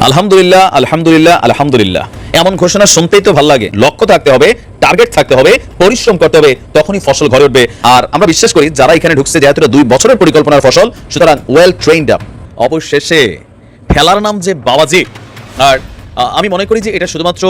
আলহামদুলিল্লাহ আলহামদুলিল্লাহ আলহামদুলিল্লাহ এমন ঘোষণা শুনতেই তো ভালো লাগে। লক্ষ্য থাকতে হবে, টার্গেট থাকতে হবে, পরিশ্রম করতে হবে, তখনই ফসল ঘরে উঠবে। আর আমরা বিশ্বাস করি যারা এখানে ঢুকছে, যেহেতু 2 বছরের পরিকল্পনার ফসল, সুতরাং ওয়েল ট্রেইনড আপ। অবশেষে খেলার নাম যে বাবাজি। আর আমি মনে করি যে এটা শুধুমাত্র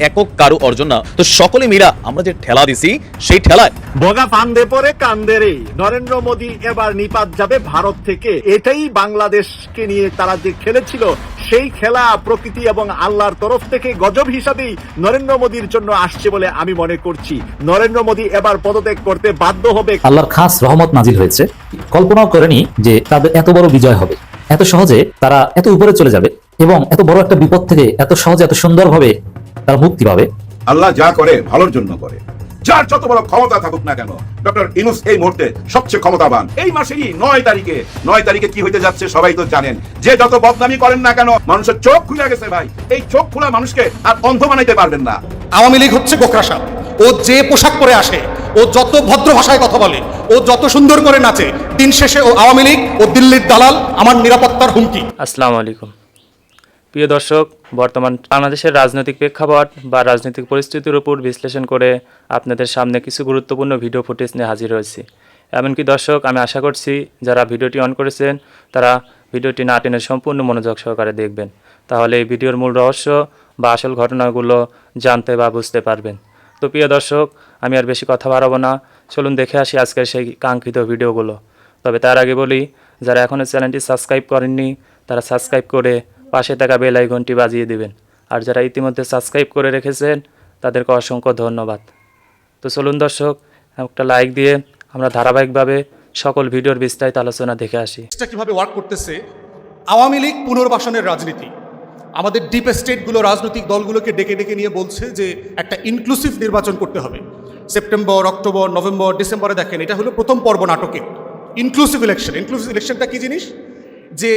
একক কারো অর্জন না, তো সকলে মিলা আমরা যে ঠেলা দিছি সেই ঠেলায় বগা ফান্দে পরে কান্দে রে। নরেন্দ্র মোদী এবার নিপাত যাবে ভারত থেকে। এটাই বাংলাদেশকে নিয়ে তারা যে খেলেছিল, সেই খেলা প্রকৃতি এবং আল্লাহর তরফ থেকে গজব হিসাবেই নরেন্দ্র মোদীর জন্য আসছে বলে আমি মনে করছি। নরেন্দ্র মোদী এবার পদত্যাগ করতে বাধ্য হবে। আল্লাহর খাস রহমত নাজিল হয়েছে। কল্পনাও করেনি যে তাদের এত বড় বিজয় হবে, এত সহজে তারা এত উপরে চলে যাবে এবং এত বড় একটা বিপদ থেকে এত সহজে এত সুন্দরভাবে তারা মুক্তি পাবে। আল্লাহ যা করে ভালোর জন্য করে। যার যত বড় ক্ষমতা থাকুক না কেন, ডক্টর ইউনূস এই মুহূর্তে সবচেয়ে ক্ষমতাবান। এই মাসেরই 9 তারিখে কি হইতে যাচ্ছে সবাই তো জানেন। যে যত বদনামি করেন না কেন, মানুষের চোখ খুলে গেছে ভাই। এই চোখ খোলা মানুষকে আর অন্ধ বানাইতে পারবেন না। আওয়ামী লীগ হচ্ছে গোখরা সাপ। ও যে পোশাক পরে আসে, ও যত ভদ্র ভাষায় কথা বলে, ও যত সুন্দর করে নাচে, দিন শেষে ও আওয়ামী লীগ ও দিল্লির দালাল, আমার নিরাপত্তার হুমকি। আসসালামু আলাইকুম প্রিয় দর্শক, বর্তমান বাংলাদেশের রাজনৈতিক প্রেক্ষাপট বা রাজনৈতিক পরিস্থিতির উপর বিশ্লেষণ করে আপনাদের সামনে কিছু গুরুত্বপূর্ণ ভিডিও ফুটেজ নিয়ে হাজির হয়েছি। এমনকি দর্শক, আমি আশা করছি যারা ভিডিওটি অন করেছেন তারা ভিডিওটি না টেনে সম্পূর্ণ মনোযোগ সহকারে দেখবেন, তাহলে এই ভিডিওর মূল রহস্য বা আসল ঘটনাগুলো জানতে বা বুঝতে পারবেন। তো প্রিয় দর্শক, আমি আর বেশি কথা বাড়াবো না, চলুন দেখে আসি আজকের সেই কাঙ্ক্ষিত ভিডিওগুলো। তবে তার আগে বলি, যারা এখনও চ্যানেলটি সাবস্ক্রাইব করেননি তারা সাবস্ক্রাইব করে পাশে থাকা বেল আইকনটি বাজিয়ে দিবেন। আর যারা ইতিমধ্যে সাবস্ক্রাইব করে রেখেছেন তাদেরকে অসংখ্য ধন্যবাদ। তো চলুন দর্শক, একটা লাইক দিয়ে আমরা ধারাবাহিকভাবে সকল ভিডিওর বিস্তারিত আলোচনা দেখে আসি। এটা কিভাবে ওয়ার্ক করতেছে? আওয়ামী লীগ পুনর্বাসনের রাজনীতি। আমাদের ডিপ স্টেটগুলো রাজনৈতিক দলগুলোকে ডেকে ডেকে নিয়ে বলছে যে একটা ইনক্লুসিভ নির্বাচন করতে হবে। সেপ্টেম্বর, অক্টোবর, নভেম্বর, ডিসেম্বরে দেখেন, এটা হলো প্রথম পর্ব নাটকে ইনক্লুসিভ ইলেকশন। ইনক্লুসিভ ইলেকশনটা কি জিনিস? যে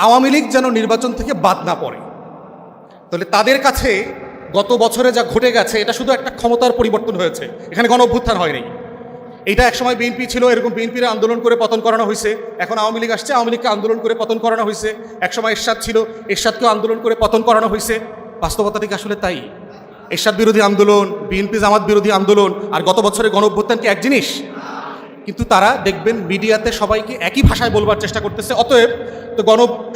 আওয়ামী লীগ যেন নির্বাচন থেকে বাদ না পড়ে। তাহলে তাদের কাছে গত বছরে যা ঘটে গেছে, এটা শুধু একটা ক্ষমতার পরিবর্তন হয়েছে, এখানে গণ অভ্যুত্থান হয়নি। এটা একসময় বিএনপি ছিল, এরকম বিএনপির আন্দোলন করে পতন করানো হয়েছে। এখন আওয়ামী লীগ আসছে, আওয়ামী লীগকে আন্দোলন করে পতন করানো হয়েছে। একসময় এরশাদ ছিল, এরশাদকেও আন্দোলন করে পতন করানো হয়েছে। বাস্তবতা থেকে আসলে তাই। এরশাদ বিরোধী আন্দোলন, বিএনপি জামাত বিরোধী আন্দোলন আর গত বছরের গণ অভ্যুত্থান কি এক জিনিস? কিন্তু তারা দেখবেন মিডিয়াতে সবাইকে একই ভাষায় বলবার চেষ্টা করতেছে। অতএব তো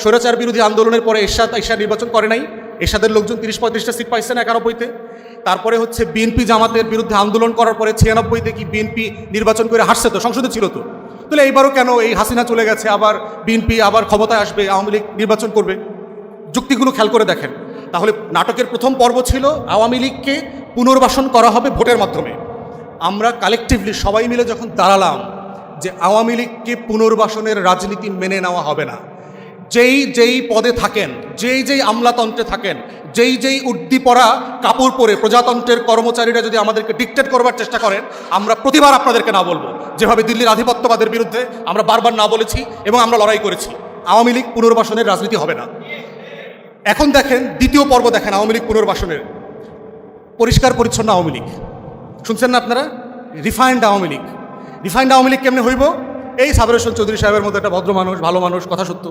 স্বৈরাচার বিরোধী আন্দোলনের পরে এরশাদ নির্বাচন করে নাই। এরশাদের লোকজন 30-35টা সিট পাইছে না 91-তে। তারপরে হচ্ছে বিএনপি জামাতের বিরুদ্ধে আন্দোলন করার পরে 96-তে কি বিএনপি নির্বাচন করে হারছে, তো সংসদে ছিল তো। তাহলে এইবারও কেন এই হাসিনা চলে গেছে, আবার বিএনপি আবার ক্ষমতায় আসবে, আওয়ামী লীগ নির্বাচন করবে? যুক্তিগুলো খেয়াল করে দেখেন। তাহলে নাটকের প্রথম পর্ব ছিল আওয়ামী লীগকে পুনর্বাসন করা হবে ভোটের মাধ্যমে। আমরা কালেকটিভলি সবাই মিলে যখন দাঁড়ালাম যে আওয়ামী লীগকে পুনর্বাসনের রাজনীতি মেনে নেওয়া হবে না, যেই পদে থাকেন, যেই আমলাতন্ত্রে থাকেন, যেই উর্দি পরা কাপড় পরে প্রজাতন্ত্রের কর্মচারীরা যদি আমাদেরকে ডিকটেট করবার চেষ্টা করেন, আমরা প্রতিবার আপনাদেরকে না বলবো। যেভাবে দিল্লির আধিপত্যবাদের বিরুদ্ধে আমরা বারবার না বলেছি এবং আমরা লড়াই করেছি। আওয়ামী লীগ পুনর্বাসনের রাজনীতি হবে না। এখন দেখেন দ্বিতীয় পর্ব, দেখেন আওয়ামী লীগ পুনর্বাসনের। পরিষ্কার পরিচ্ছন্ন আওয়ামী লীগ, শুনছেন না আপনারা? রিফাইন্ড আওয়ামী লীগ। রিফাইন্ড আওয়ামী লীগ কেমনে হইব? এই সাবের হোসেন চৌধুরী সাহেবের মতো একটা ভদ্র মানুষ, ভালো মানুষ, কথা সত্য।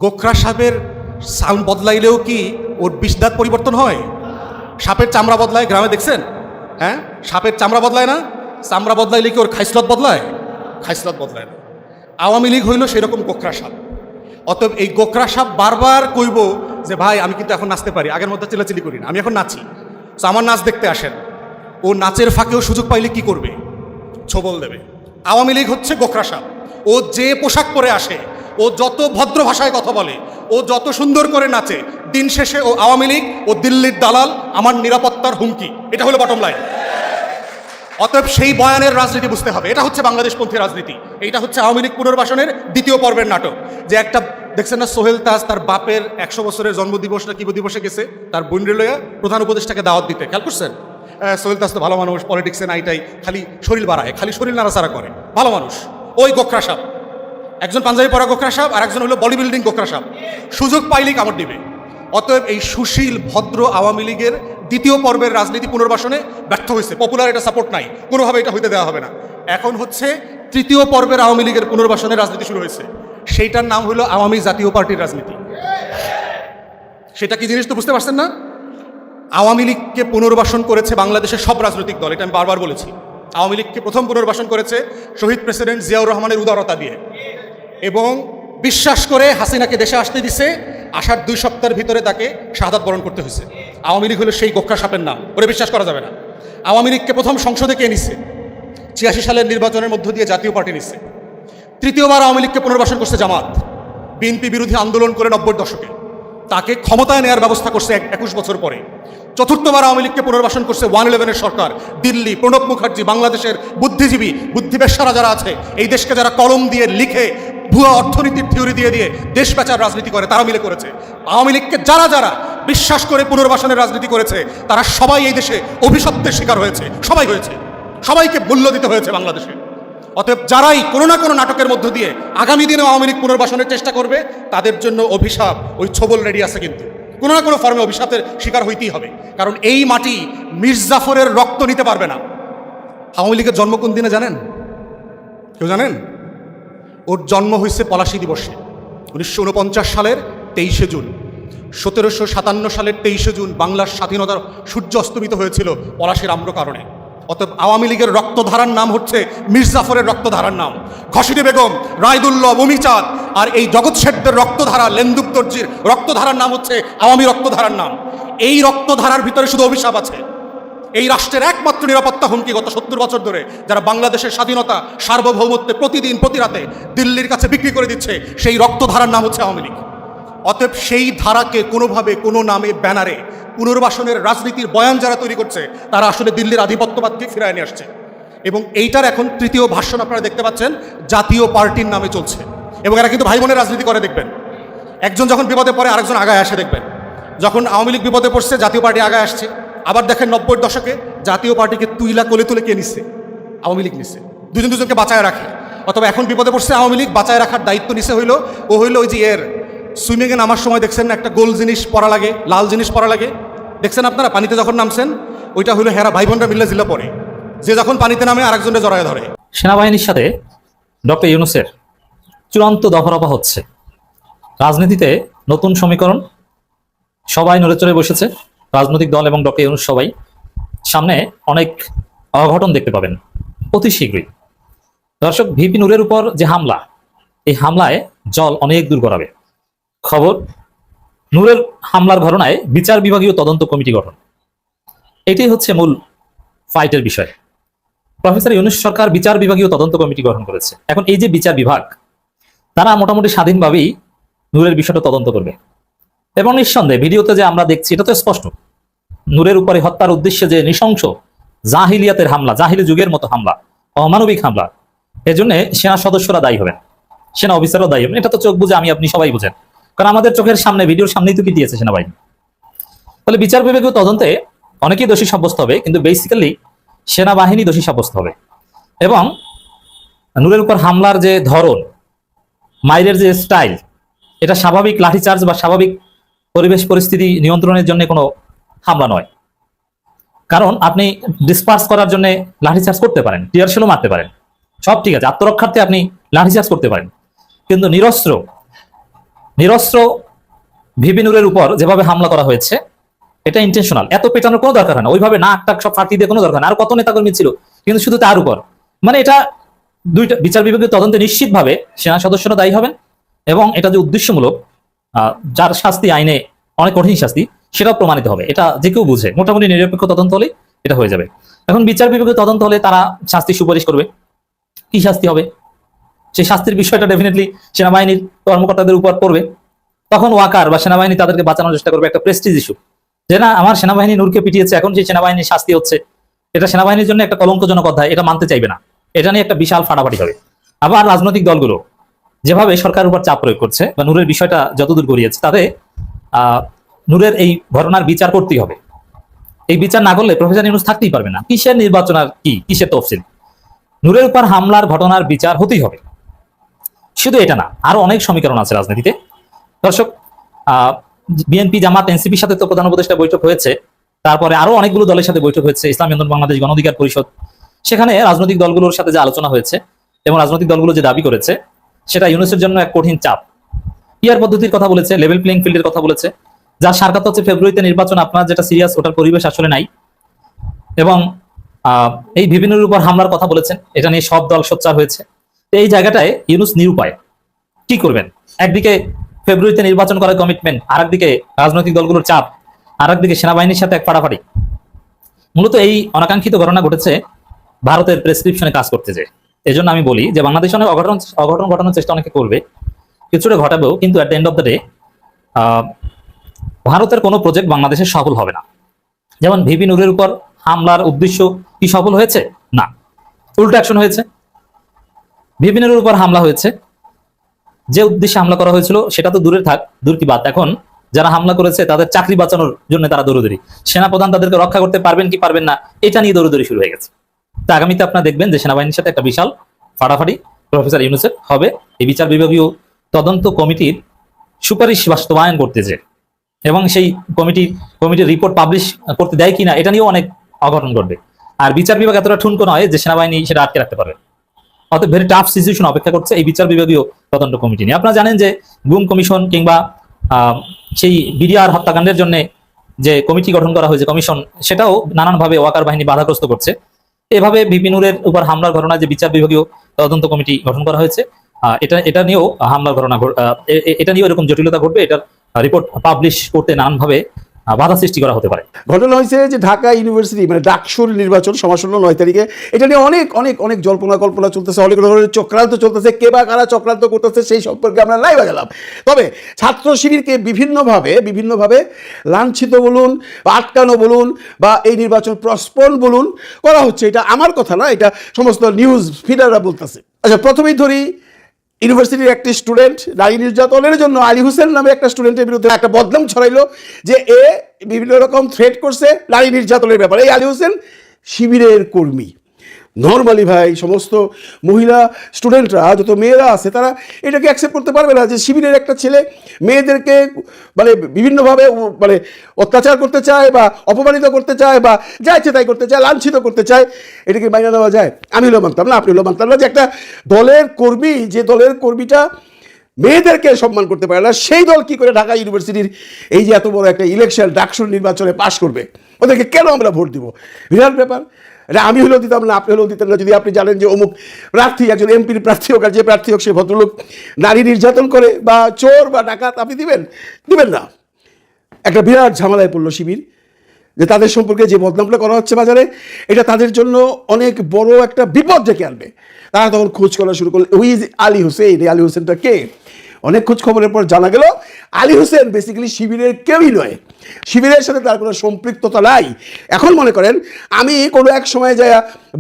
গোখরা সাপের সাউন্ড বদলাইলেও কি ওর বিষদাঁত পরিবর্তন হয়? সাপের চামড়া বদলায়, গ্রামে দেখছেন? হ্যাঁ, সাপের চামড়া বদলায় না? চামড়া বদলাইলে কি ওর খাইসলত বদলায়? খাইসলত বদলায় না। আওয়ামী লীগ হইল সেরকম গোখরা সাপ। অতএব এই গোখরা সাপ বারবার কইব যে ভাই আমি কিন্তু এখন নাচতে পারি, আগের মধ্যে চিলাচিলি করি না, আমি এখন নাচি, তো আমার নাচ দেখতে আসেন। ও নাচের ফাঁকেও সুযোগ পাইলে কি করবে? ছোবল দেবে। আওয়ামী লীগ হচ্ছে গোখরা সাপ। ও যে পোশাক পরে আসে, ও যত ভদ্র ভাষায় কথা বলে, ও যত সুন্দর করে নাচে, দিন শেষে ও আওয়ামী লীগ ও দিল্লির দালাল, আমার নিরাপত্তার হুমকি। এটা হলো বটম লাইন। অতএব সেই বয়ানের রাজনীতি বুঝতে হবে। এটা হচ্ছে বাংলাদেশপন্থী রাজনীতি। এইটা হচ্ছে আওয়ামী লীগ পুনর্বাসনের দ্বিতীয় পর্বের নাটক। যে একটা দেখছেন না, সোহেল তাজ তার বাপের 100 বছরের জন্মদিবস না কি দিবসে গেছে তার বোন লইয়া প্রধান উপদেষ্টাকে দাওয়াত দিতে। খেয়াল করছেন? সোহেল তাজ তো ভালো মানুষ, পলিটিক্সে নাইটাই খালি শরীর বাড়ায়, খালি শরীর নাড়াচাড়া করে, ভালো মানুষ। ওই গোখরা সাপ, একজন পাঞ্জাবি পরা গোখরা সাপ আর একজন হলো বডি বিল্ডিং গোখরা সাপ, সুযোগ পাইলেই কামড় দিবে। অতএব এই সুশীল ভদ্র আওয়ামী লীগের দ্বিতীয় পর্বের রাজনীতি পুনর্বাসনে ব্যর্থ হয়েছে। পপুলার এটা সাপোর্ট নাই, কোনোভাবে এটা হইতে দেওয়া হবে না। এখন হচ্ছে তৃতীয় পর্বের আওয়ামী লীগের পুনর্বাসনের রাজনীতি শুরু হয়েছে। সেইটার নাম হলো আওয়ামী জাতীয় পার্টির রাজনীতি। সেটা কি জিনিস তো বুঝতে পারছেন না? আওয়ামী লীগকে পুনর্বাসন করেছে বাংলাদেশের সব রাজনৈতিক দল, এটা আমি বারবার বলেছি। আওয়ামী লীগকে প্রথম পুনর্বাসন করেছে শহীদ প্রেসিডেন্ট জিয়াউর রহমানের উদারতা দিয়ে, এবং বিশ্বাস করে হাসিনাকে দেশে আসতে দিছে। আসার 2 সপ্তাহের ভিতরে তাকে শাহাদাত বরণ করতে হয়েছে। আওয়ামী লীগ হলো সেই গোখরা সাপের নাম, ওরে বিশ্বাস করা যাবে না। আওয়ামী লীগকে প্রথম সংসদে কে নিচ্ছে? 86 সালের নির্বাচনের মধ্য দিয়ে জাতীয় পার্টি নিচ্ছে। তৃতীয়বার আওয়ামী লীগকে পুনর্বাসন করছে জামাত, বিএনপি বিরোধী আন্দোলন করে 90-র দশকে। তাকে ক্ষমতায় নেওয়ার ব্যবস্থা করছে 21 বছর পরে। চতুর্থবার আওয়ামী লীগকে পুনর্বাসন করছে 111-এর সরকার, দিল্লি, প্রণব মুখার্জি, বাংলাদেশের বুদ্ধিজীবী বুদ্ধিবেশ্যারা যারা আছে, এই দেশকে যারা কলম দিয়ে লিখে ভুয়া অর্থনীতির থিওরি দিয়ে দিয়ে দেশ বেচার রাজনীতি করে, তারা মিলে করেছে। আওয়ামী লীগকে যারা যারা বিশ্বাস করে পুনর্বাসনের রাজনীতি করেছে, তারা সবাই এই দেশে অভিশপ্তের শিকার হয়েছে, সবাই হয়েছে, সবাইকে মূল্য দিতে হয়েছে বাংলাদেশে। অতএব যারাই কোনো না কোনো নাটকের মধ্য দিয়ে আগামী দিনে আওয়ামী লীগ পুনর্বাসনের চেষ্টা করবে, তাদের জন্য অভিশাপ ওই ছবল রেডি আছে, কিন্তু কোনো না কোনো ফর্মে অভিশাপের শিকার হইতেই হবে। কারণ এই মাটি মির্জাফরের রক্ত নিতে পারবে না। আওয়ামী লীগের জন্ম কোন দিনে জানেন? কেউ জানেন? ওর জন্ম হয়েছে পলাশী দিবসে, 1949 সালের 23শে জুন। 1757 সালের 23শে জুন বাংলার স্বাধীনতার সূর্য অস্তমিত হয়েছিল পলাশীর আম্র কারণে। অতএব আওয়ামী লীগের রক্তধারার নাম হচ্ছে মির্জাফরের রক্তধারার নাম, ঘসিটি বেগম, রায়দুল্লাহ, মমিচাঁদ, আর এই জগৎ শেঠদের রক্তধারা, লেন্দুক দর্জির রক্তধারার নাম হচ্ছে আওয়ামী রক্তধারার নাম। এই রক্তধারার ভিতরে শুধু অভিশাপ আছে। এই রাষ্ট্রের একমাত্র নিরাপত্তা হুমকি গত 70 বছর ধরে যারা বাংলাদেশের স্বাধীনতা সার্বভৌমত্বে প্রতিদিন প্রতি রাতে দিল্লির কাছে বিক্রি করে দিচ্ছে, সেই রক্তধারার নাম হচ্ছে আওয়ামী লীগ। অতএব সেই ধারাকে কোনোভাবে কোনো নামে ব্যানারে পুনর্বাসনের রাজনীতির বয়ান যারা তৈরি করছে, তারা আসলে দিল্লির আধিপত্যবাদকে ফিরায় নিয়ে আসছে। এবং এইটার এখন তৃতীয় ভাষণ আপনারা দেখতে পাচ্ছেন, জাতীয় পার্টির নামে চলছে। এবং এরা কিন্তু ভাই বোনের রাজনীতি করে, দেখবেন একজন যখন বিপদে পড়ে আরেকজন আগায় আসে। দেখবেন যখন আওয়ামী লীগ বিপদে পড়ছে, জাতীয় পার্টি আগায় আসছে। আবার দেখেন 90-র দশকে জাতীয় পার্টিকে তুইলা কোলে তুলে কে নিচ্ছে? আওয়ামী লীগ নিচ্ছে, দুজন দুজনকে বাঁচায় রাখে। অথবা এখন বিপদে পড়ছে আওয়ামী লীগ, বাঁচায় রাখার দায়িত্ব নিছে হইলো ওই যে এর সুইমিংয়ে নামার সময় দেখছেন না একটা গোল জিনিস পরা লাগে, লাল জিনিস পরা লাগে, দেখছেন আপনারা পানিতে যখন নামছেন, ওইটা হইলো হেরা ভাই বোনরা মিলে জিল্লা পরে, যে যখন পানিতে নামে আরেকজনের জড়ায় ধরে। সেনাবাহিনীর সাথে ডক্টর ইউনূসের চূড়ান্ত দফারফা হচ্ছে। রাজনীতিতে নতুন সমীকরণ, সবাই নড়ে চড়ে বসেছে, রাজনৈতিক দল এবং ডক্টর ইউনূস সবাই। সামনে অনেক অঘটন দেখতে পাবেন অতি শীঘ্রই। দর্শক, ভিপি নূরের উপর যে হামলা, এই হামলায় জল অনেক দূর গড়াবে। খবর, নূরের হামলার ঘটনায় বিচার বিভাগীয় তদন্ত কমিটি গঠন, এটাই হচ্ছে মূল ফাইটের বিষয়। প্রফেসর ইউনূস সরকার বিচার বিভাগীয় তদন্ত কমিটি গঠন করেছে। এখন এই যে বিচার বিভাগ, তারা মোটামুটি স্বাধীনভাবেই নূরের বিষয়টা তদন্ত করবে। এবং নিঃসন্দেহে ভিডিওতে যে আমরা দেখছি, এটা তো স্পষ্ট, নূরের উপরে হত্যার উদ্দেশ্যে যে নৃশংস জাহিলিয়াতের হামলা, জাহিলি যুগের মতো হামলা, অমানবিক হামলা, এজন্য সেনা সদস্যরা দায়ী হবেন, সেনা অফিসারও দায়ী হবেন। এটা তো চোখ বুঝে আমি আপনি সবাই বুঝেন, কারণ আমাদের চোখের সামনে, ভিডিওর সামনেই তো কি দিয়েছে সেনাবাহিনী। তাহলে বিচার বিভাগীয় তদন্তে অনেকেই দোষী সাব্যস্ত হবে, কিন্তু বেসিক্যালি সেনাবাহিনী দোষী সাব্যস্ত হবে। এবং নূরের উপর হামলার যে ধরন, মাইরের যে স্টাইল, এটা স্বাভাবিক লাঠিচার্জ বা স্বাভাবিক পরিবেশ পরিস্থিতি নিয়ন্ত্রণের জন্য কোনো হামলা নয়। কারণ আপনি ডিসপার্স করার জন্য লাঠিচার্জ করতে পারেন, টিয়ার শেলও মারতে পারেন, সব ঠিক আছে, আত্মরক্ষার্থে আপনি লাঠিচার্জ করতে পারেন। কিন্তু নিরস্ত্র ভিপি নূরের উপর যেভাবে হামলা করা হয়েছে, এটা ইন্টেনশনাল। এত পেটানোর কোনো দরকার হয় না, ওইভাবে নাক টাক সব ফাটিয়ে দিয়ে কোনো দরকার না। আর কত নেতাকর্মী ছিল, কিন্তু শুধু তার উপর, মানে এটা দুইটা বিচার বিভাগীয় তদন্তে নিশ্চিতভাবে সেনা সদস্যরা দায়ী হবেন। এবং এটা যে উদ্দেশ্যমূলক, যার শাস্তি আইনে অনেক কঠিন শাস্তি, সেটাও প্রমাণিত হবে। এটা যে কেউ বুঝে, মোটামুটি নিরপেক্ষ তদন্ত হলে এটা হয়ে যাবে। এখন বিচার বিভাগীয় তদন্ত হলে তারা শাস্তি সুপারিশ করবে, কি শাস্তি হবে সেই শাস্তির বিষয়টা ডেফিনেটলি সেনাবাহিনীর কর্মকর্তাদের উপর পড়বে। তখন ওয়াকার বা সেনাবাহিনী তাদেরকে বাঁচানোর চেষ্টা করবে, একটা প্রেস্টিজ ইস্যু, যে না আমার সেনাবাহিনী নূরকে পিটিয়েছে, এখন সেই সেনাবাহিনীর শাস্তি হচ্ছে, এটা সেনাবাহিনীর জন্য একটা কলঙ্কজনক অধ্যায়, এটা মানতে চাইবে না, এটা নিয়ে একটা বিশাল ফাটাফাটি হবে। আবার রাজনৈতিক দলগুলো যেভাবে সরকারের উপর চাপ প্রয়োগ করছে বা নূরের বিষয়টা যতদূর গড়িয়েছে, তাতে নূরের এই ঘটনার বিচার করতেই হবে। এই বিচার না করলে প্রফেসর ইউনূস থাকতেই পারবে না। কিসের নির্বাচন আর কিসের তফসিল, নূরের উপর হামলার ঘটনার বিচার হতেই হবে। শুধু এটা না, আরো অনেক সমীকরণ আছে রাজনীতিতে। দর্শক, বিএনপি, জামাত, এনসিপির সাথে তো প্রধান উপদেষ্টা বৈঠক হয়েছে, তারপরে আরো অনেকগুলো দলের সাথে বৈঠক হয়েছে, ইসলামী আন্দোলন বাংলাদেশ, গণ অধিকার পরিষদ। সেখানে রাজনৈতিক দলগুলোর সাথে যে আলোচনা হয়েছে এবং রাজনৈতিক দলগুলো যে দাবি করেছে, সেটা ইউনূসের জন্য এক কঠিন চাপ। পিয়ার পদ্ধতির কথা বলেছে, লেভেল প্লেইং ফিল্ডের কথা বলেছে, যার সারকাত হচ্ছে ফেব্রুয়ারিতে নির্বাচন, আপনার যেটা সিরিয়াস ওটার পরিবেশ আসলে নাই। এবং এই বিভিন্নের উপর হামলার কথা বলেছেন, এটা নিয়ে সব দল সোচ্চার হয়েছে। তো এই জায়গাটায় ইউনূস নিরুপায়, কি করবেন? একদিকে ফেব্রুয়ারিতে নির্বাচন করার কমিটমেন্ট, আর একদিকে রাজনৈতিক দলগুলোর চাপ, আর একদিকে সেনাবাহিনীর সাথে এক ফাড়াফাড়ি। মূলত এই অনাকাঙ্ক্ষিত ঘটনা ঘটেছে ভারতের প্রেসক্রিপশনে কাজ করতে যে। এই জন্য আমি বলি যে বাংলাদেশে অনেক অঘটন ঘটানোর চেষ্টা অনেকে করবে, কিছুটা ঘটাবেও, কিন্তু at the end of the day ভারতের কোনো প্রজেক্ট বাংলাদেশে সফল হবে না। যেমন ভিপি নুরের উপর হামলার উদ্দেশ্য কি সফল হয়েছে? না, উল্টো অ্যাকশন হয়েছে। ভিপি নুরের উপর হামলা হয়েছে, যে উদ্দেশ্যে হামলা করা হয়েছিল সেটা তো দূরে থাক, দূর কি বাদ, এখন যারা হামলা করেছে তাদের চাকরি বাঁচানোর জন্য তারা দৌড়দৌড়ি, সেনাপ্রধান তাদেরকে রক্ষা করতে পারবেন কি পারবেন না এটা নিয়ে দৌড়দৌড়ি শুরু হয়ে গেছে। তা আগামীতে আপনারা দেখবেন যে সেনাবাহিনীর সাথে একটা বিশাল ফাড়াফাড়ি প্রফেসর ইউনূসের হবে এই বিচার বিভাগীয় তদন্ত কমিটির সুপারিশ বাস্তবায়ন করতে যে, এবং সেই কমিটির রিপোর্ট পাবলিশ করতে দেয় কিনা এটা নিয়েও অনেক অঘটন ঘটবে। আর বিচার বিভাগ এতটা ঠুনকো নয় যে সেনাবাহিনী সেটা আটকে রাখতে পারবে। অতএব ভেরি টাফ সিচুয়েশন অপেক্ষা করছে এই বিচার বিভাগীয় তদন্ত কমিটি নিয়ে। আপনারা জানেন যে গুম কমিশন কিংবা সেই বিডিআর হত্যাকাণ্ডের জন্য যে কমিটি গঠন করা হয়েছে, কমিশন, সেটাও নানানভাবে ওয়াকার বাহিনী বাধাগ্রস্ত করছে। এভাবে ভিপি নুরের উপর হামলার ঘটনায় যে বিচার বিভাগীয় তদন্ত কমিটি গঠন করা হয়েছে, এটা নিয়েও হামলার ঘটনা, এটা নিয়েও এরকম জটিলতা ঘটবে। এটার রিপোর্ট পাবলিশ করতে নানানভাবে বাধা সৃষ্টি করা হতে পারে। ঘটনা হয়েছে যে ঢাকা ইউনিভার্সিটি মানে ডাকসুর নির্বাচন সমাসন্ন 9 তারিখে, এটা নিয়ে অনেক অনেক অনেক জল্পনা কল্পনা চলতেছে, অনেক ধরনের চক্রান্ত চলতেছে, কে বা কারা চক্রান্ত করতেছে সেই সম্পর্কে আমরা লাইভে গেলাম। তবে ছাত্র শিবিরকে বিভিন্নভাবে লাঞ্ছিত বলুন বা আটকানো বলুন বা এই নির্বাচন প্রস্পন বলুন করা হচ্ছে, এটা আমার কথা না, এটা সমস্ত নিউজ ফিডাররা বলতেছে। আচ্ছা, প্রথমেই ধরি ইউনিভার্সিটির একটি স্টুডেন্ট নারী নির্যাতনের জন্য আলী হোসেন নামে একটা স্টুডেন্টের বিরুদ্ধে একটা বদনাম ছড়াইলো যে এ বিভিন্ন রকম থ্রেট করছে নারী নির্যাতনের ব্যাপারে। এই আলী হোসেন শিবিরের কর্মী। নর্মালি ভাই সমস্ত মহিলা স্টুডেন্টরা, যত মেয়েরা আছে, তারা এটাকে অ্যাকসেপ্ট করতে পারবে না যে শিবিরের একটা ছেলে মেয়েদেরকে মানে বিভিন্নভাবে মানে অত্যাচার করতে চায় বা অপমানিত করতে চায় বা যা ইচ্ছে তাই করতে চায়, লাঞ্ছিত করতে চায়। এটাকে মাইনে নেওয়া যায়? আমি হলো মানতাম না, আপনি হলো মানতাম না যে একটা দলের কর্মী, যে দলের কর্মীটা মেয়েদেরকে সম্মান করতে পারে না, সেই দল কি করে ঢাকা ইউনিভার্সিটির এই যে এত বড় একটা ইলেকশন ডাকসুর নির্বাচনে পাশ করবে? ওদেরকে কেন আমরা ভোট দিব? বিরাট ব্যাপার। এটা আমি হলেও দিতাম না, আপনি হলেও দিতেন না, যদি আপনি জানেন যে অমুক প্রার্থী, একজন এমপির প্রার্থী হোক আর যে প্রার্থী হোক, সে ভদ্রলোক নারী নির্যাতন করে বা চোর বা ডাকাত, আপনি দিবেন না। একটা বিরাট ঝামেলায় পড়লো শিবির, যে তাদের সম্পর্কে যে বদনামটা করা হচ্ছে বাজারে, এটা তাদের জন্য অনেক বড় একটা বিপদ ডেকে আনবে। তারা তখন খোঁজ করা শুরু করলো, হুই ইজ আলী হোসেন, এই আলী হোসেনটা কে? অনেক খোঁজ খবরের পর জানা গেল আলী হোসেন বেসিক্যালি শিবিরের কেউই নয়, শিবিরের সাথে তার কোনো সম্পৃক্ততা নাই। এখন মনে করেন আমি কোনো এক সময় যায়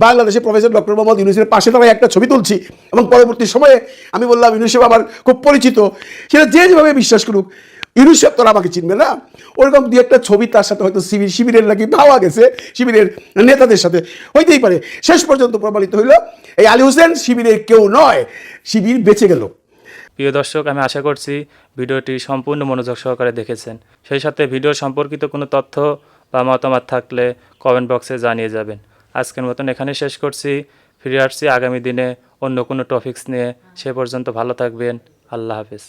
বাংলাদেশে প্রফেসর ডক্টর মোহাম্মদ ইউনূসের পাশে দাঁড়ায় একটা ছবি তুলছি এবং পরবর্তী সময়ে আমি বললাম ইউনূস সাহেব আমার খুব পরিচিত, সেটা যেভাবে বিশ্বাস করুক, ইউনূস সাহেব তোরা আমাকে চিনবে না, ওরকম দু একটা ছবি তার সাথে হয়তো শিবিরের নাকি পাওয়া গেছে, শিবিরের নেতাদের সাথে হইতেই পারে। শেষ পর্যন্ত প্রমাণিত হইল এই আলী হোসেন শিবিরের কেউ নয়, শিবির বেঁচে গেল। প্রিয় দর্শক, আমি আশা করছি ভিডিওটি সম্পূর্ণ মনোযোগ সহকারে দেখেছেন। সেই সাথে ভিডিও সম্পর্কিত কোনো তথ্য বা মতামত থাকলে কমেন্ট বক্সে জানিয়ে যাবেন। আজকের মতন এখানে শেষ করছি, ফিরে আসছি আগামী দিনে অন্য কোনো টপিকস নিয়ে। সে পর্যন্ত ভালো থাকবেন, আল্লাহ হাফেজ।